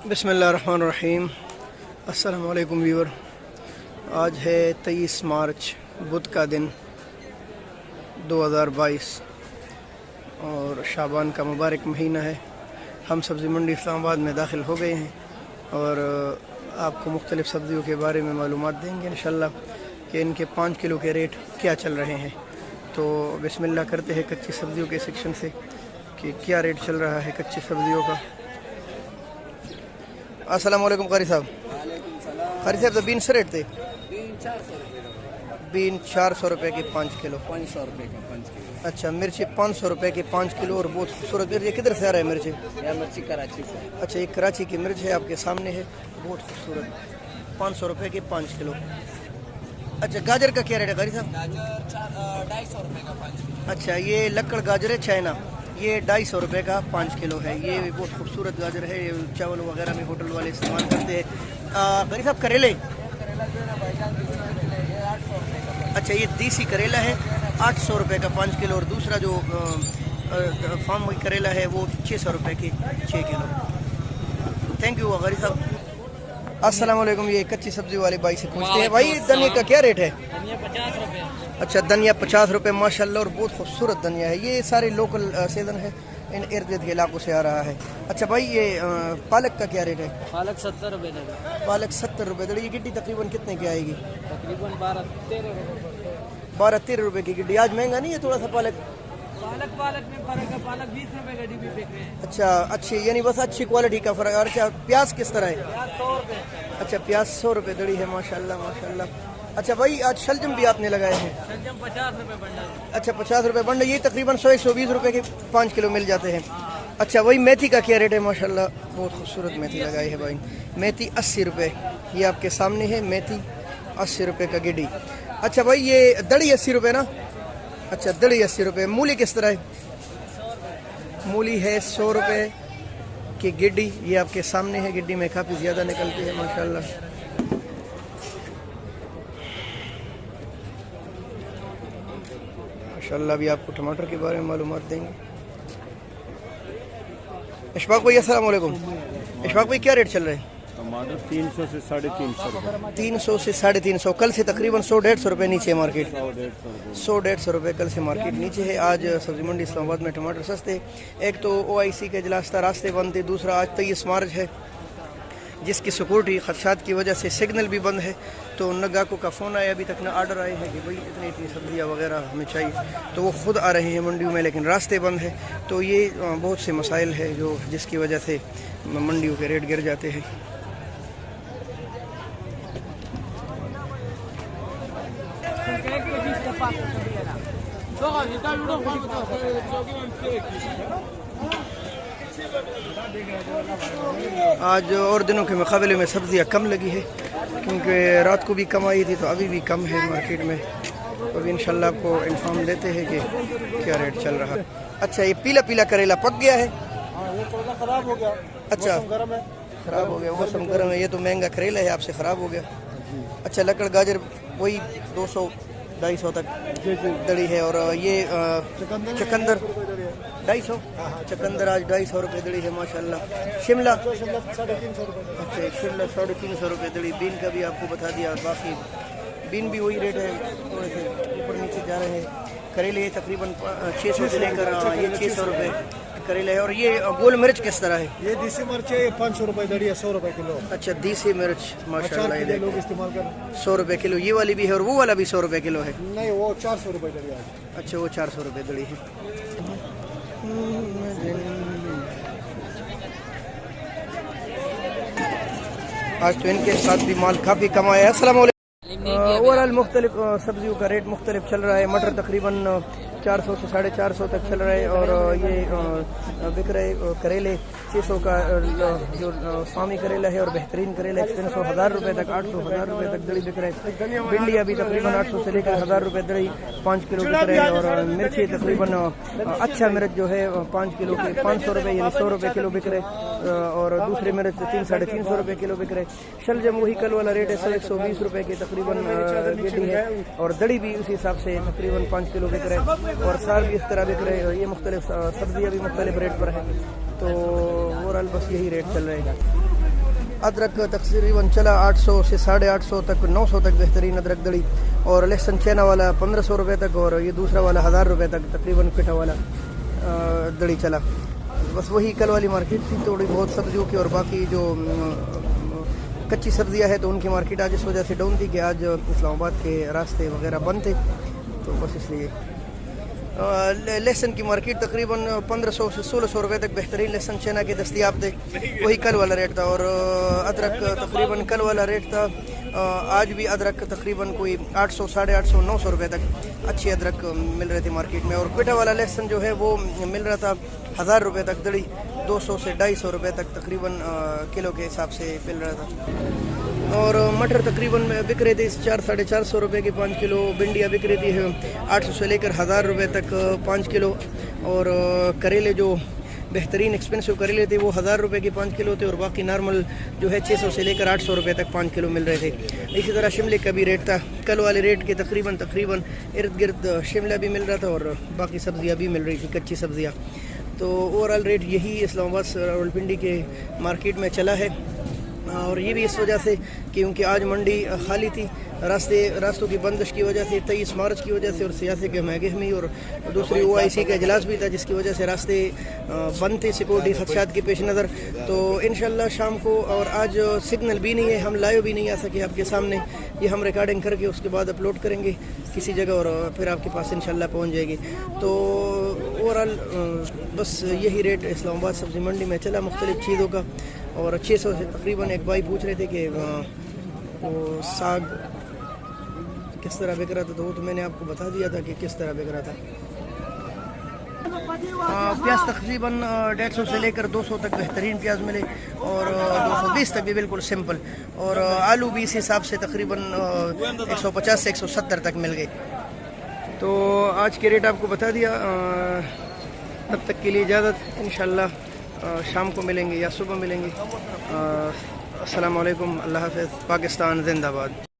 बिस्मिल्लाहिर्रहमानिर्रहीम। अस्सलाम वालेकुम व्यूअर। आज है 23 मार्च बुध का दिन 2022 और शाबान का मुबारक महीना है। हम सब्ज़ी मंडी इस्लामाबाद में दाखिल हो गए हैं और आपको मुख्तलिफ़ सब्ज़ियों के बारे में मालूमात देंगे इंशाल्लाह कि इनके 5 किलो के रेट क्या चल रहे हैं। तो बिस्मिल्लाह करते हैं कच्ची सब्ज़ियों के सेक्शन से कि क्या रेट चल रहा है कच्ची सब्ज़ियों का। अस्सलाम वालेकुम कारी साहब। कारी साहब तो बीन से रेट थे? बीन 400 रुपये की 5 किलो। 500 रुपये का 5 किलो। अच्छा, मिर्ची 500 रुपये की 5 किलो और बहुत खूबसूरत मिर्च। किधर से आ रहा है मिर्ची? यह मिर्ची कराची से। अच्छा, ये कराची की मिर्च है, आपके सामने है, बहुत खूबसूरत। 500 रुपये की 5 किलो। अच्छा, गाजर का क्या रेट है कारी साहब? गाजर 250 रुपये का 5 किलो। अच्छा, ये लक्कड़ गाजर है चाइना, ये 250 रुपये का 5 किलो है। ये बहुत खूबसूरत गाजर है, ये चावल वगैरह में होटल वाले इस्तेमाल करते हैं। कारी साहब करेले? अच्छा, ये देसी करेला है 800 रुपये का 5 किलो और दूसरा जो फार्म करेला है वो 600 रुपये की 6 किलो। थैंक यू कारी साहब। अस्सलाम वालेकुम। ये कच्ची सब्जी वाले भाई से पूछते हैं, भाई धनिया का क्या रेट है? धनिया 50 रुपये। अच्छा, धनिया 50 रुपये माशाल्लाह और बहुत खूबसूरत धनिया है। ये सारे लोकल सीजन है, इन इर्द गिर्द के इलाकों से आ रहा है। अच्छा भाई, ये पालक का क्या रेट है? पालक 70 रुपये दे। पालक 70 रुपये दड़ी। ये गिड्डी तकरीबन कितने की आएगी? तकरीबन 12-13 रुपये। 12-13 रुपये की गिड्डी। आज महंगा नहीं है थोड़ा सा पालक? पालक में फर्क है, पालक 20 रुपये का डिब्बी बिक रहे हैं। अच्छा, अच्छी यानी बस अच्छी क्वालिटी का फ़र्क। और अच्छा, प्याज किस तरह है? 100 रुपये। अच्छा, प्याज 100 रुपये दड़ी है माशाल्लाह माशाल्लाह। अच्छा भाई, आज शलजम भी आपने लगाए हैं? शलजम 50 रुपये बंडल। अच्छा, 50 रुपये बंडल। ये तकरीबन 100-120 रुपये के 5 किलो मिल जाते हैं। अच्छा, वही मेथी का क्या रेट है? माशाल्लाह बहुत खूबसूरत मेथी लगाई है भाई। मेथी 80 रुपये, ये आपके सामने है मेथी 80 रुपये का गिड्डी। अच्छा भाई, ये दड़ी 80 रुपये ना? अच्छा, दड़ी 80 रुपये। मूली किस तरह है? मूली है 100 रुपये की गिड्डी, ये आपके सामने है। गिड्डी में काफ़ी ज़्यादा निकलती है माशाल्लाह। माशाल्लाह भी आपको टमाटर के बारे में मालूमात देंगे। इशफाक भाई अस्सलाम वालेकुम। इशफाक भाई क्या रेट चल रहे हैं? टमाटर 300 से 350 रुपये। 300 से 350। कल से तकरीबन 100-150 रुपये नीचे मार्केट। 100-150 रुपये कल से मार्केट नीचे है। आज सब्जी मंडी इस्लामाबाद में टमाटर सस्ते। एक तो OIC के इजलास था, रास्ते बंद थे। दूसरा आज 23 मार्च है, जिसकी सिक्योरिटी खदशात की वजह से सिग्नल भी बंद है। तो न ग्राहकों का फ़ोन आया, अभी तक न आर्डर आए हैं कि भाई इतनी इतनी सब्जियाँ वगैरह हमें चाहिए, तो वो ख़ुद आ रहे हैं मंडियों में, लेकिन रास्ते बंद है। तो ये बहुत से मसाइल है जो जिसकी वजह से मंडियों के रेट गिर जाते हैं। आज और दिनों के मुकाबले में सब्जियां कम लगी है, क्योंकि रात को भी कम आई थी, तो अभी भी कम है मार्केट में। तो अभी इंशाल्लाह आपको इन्फॉर्म देते हैं कि क्या रेट चल रहा है। अच्छा, ये पीला पीला करेला पक गया है? ये थोड़ा खराब हो गया। अच्छा, गर्म है, खराब हो गया, मौसम गर्म है। ये तो महंगा करेला है, आपसे ख़राब हो गया। अच्छा, लकड़ गाजर वही 200-250 तक दड़ी है। और ये चकंदर 250। चकंदर आज 250 रुपये दड़ी है माशाल्लाह। शिमला 350 रुपये। अच्छा, शिमला 350 रुपये दड़ी। बीन का भी आपको बता दिया, बाकी बीन भी वही रेट है, थोड़े से ऊपर नीचे जा रहे हैं। करेले तकरीबन 600 से लेकर ये 600 रुपये करेले है। और ये गोल मिर्च किस तरह है? ये देसी मिर्च है, 500 रुपये दड़ी है, 100 रुपये किलो। अच्छा, देसी मिर्च माशाल्लाह ये लोग इस्तेमाल कर 100 रुपये किलो। ये वाली भी है और वो वाला भी 100 रुपये किलो है? नहीं, वो 400 रुपये दड़ी है। अच्छा, वो 400 रुपये दड़ी है। आज तो इनके साथ भी माल काफ़ी कम आया है। अस्सलाम वालेकुम। ओवरऑल मुख्तलिफ सब्जियों का रेट मुख्तलिफ चल रहा है। मटर तकरीबन 400 से 450 तक चल रहा है और ये बिक रहे करेले 600 का जो स्वामी करेला है और बेहतरीन करेला 300 हज़ार रुपये तक 800 हज़ार रुपये तक दड़ी बिक रहे हैं। भिंडी अभी तकरीबन 800 से लेकर 1000 रुपये दड़ी 5 किलो बिक रहे हैं। और मिर्ची तकरीबन अच्छा मिर्च जो है 5 किलो के 500 रुपये यानी 100 रुपये किलो बिक रहे और दूसरे मिर्च 300-350 रुपये किलो बिक रहे। शलजम वही कल वाला रेट है 100-120 रुपये की तकरीबन गिड्डी है और दड़ी भी उसी हिसाब से तकरीबन 5 किलो बिक रहे और सार भी इस तरह बिक रहे हैं। ये मुख्तलिफ सब्जियाँ भी मुख्तलिफ रेट पर है। तो ओवरऑल बस यही रेट चल रहे हैं। अदरक तकरीबन चला 800 से 850 तक 900 तक बेहतरीन अदरक दड़ी। और लहसुन चैना वाला 1500 रुपये तक, और ये दूसरा वाला 1000 रुपये तक तकरीबन पिठा वाला दड़ी चला। बस वही कल वाली मार्केट थी, थोड़ी बहुत सब्जियों की, और बाकी जो कच्ची सब्जियां है तो उनकी मार्केट आज इस वजह से डाउन थी कि आज इस्लामाबाद के रास्ते वगैरह बंद थे, तो बस इसलिए। लहसुन की मार्केट तकरीबन 1500 से 1600 रुपये तक बेहतरीन लहसुन चना के दस्तियाब थे, वही कल वाला रेट था। और अदरक तकरीबन कल वाला रेट था, आज भी अदरक तकरीबन कोई 800, 850, 900 रुपये तक अच्छी अदरक मिल रहे थे मार्केट में। और पिठा वाला लहसुन जो है वो मिल रहा था 1000 रुपये तक दड़ी, 200 से 250 रुपये तक तकरीबन किलो के हिसाब से मिल रहा था। और मटर तकरीबन बिक रहे थे 400, 450 रुपये की 5 किलो। भिंडियाँ बिक रही थी 800 से लेकर 1000 रुपये तक 5 किलो। और करेले जो बेहतरीन एक्सपेंसिव करेले थे वो 1000 रुपये की 5 किलो थे, और बाकी नॉर्मल जो है 600 से लेकर 800 रुपये तक 5 किलो मिल रहे थे। इसी तरह शिमले का भी रेट था कल वाले रेट के तकरीबन इर्द गिर्द शिमला भी मिल रहा था, और बाकी सब्जियाँ भी मिल रही थी, कच्ची सब्जियाँ। तो ओवरऑल रेट यही इस्लामाबाद रावलपिंडी के मार्केट में चला है। और ये भी इस वजह से क्योंकि आज मंडी खाली थी, रास्तों की बंदिश की वजह से, 23 मार्च की वजह से, और सियासी के महंगी, और दूसरी OIC का इजलास भी था जिसकी वजह से रास्ते बंद थे सिक्योरिटी खदशात के पेश नज़र। तो इंशाल्लाह शाम को, और आज सिग्नल भी नहीं है, हम लाइव भी नहीं आ सके आपके सामने, ये हम रिकॉर्डिंग करके उसके बाद अपलोड करेंगे किसी जगह, और फिर आपके पास इंशाल्लाह पहुंच जाएगी। तो ओवरऑल बस यही रेट इस्लामाबाद सब्ज़ी मंडी में चला मुख्तलिफ़ चीज़ों का। और 600 से तकरीबन एक भाई पूछ रहे थे कि वो साग किस तरह बिक रहा था, तो वो तो मैंने आपको बता दिया था कि किस तरह बिक रहा था। प्याज तकरीबन 150 से लेकर 200 तक बेहतरीन प्याज मिले, और 220 तक भी बिल्कुल सिंपल। और आलू भी इस हिसाब से तकरीबन 150 से 170 तक मिल गए। तो आज के रेट आपको बता दिया। तब तक के लिए इजाज़त, इंशाल्लाह शाम को मिलेंगे या सुबह मिलेंगे। अस्सलाम वालेकुम, अल्लाह हाफ़िज़, पाकिस्तान जिंदाबाद।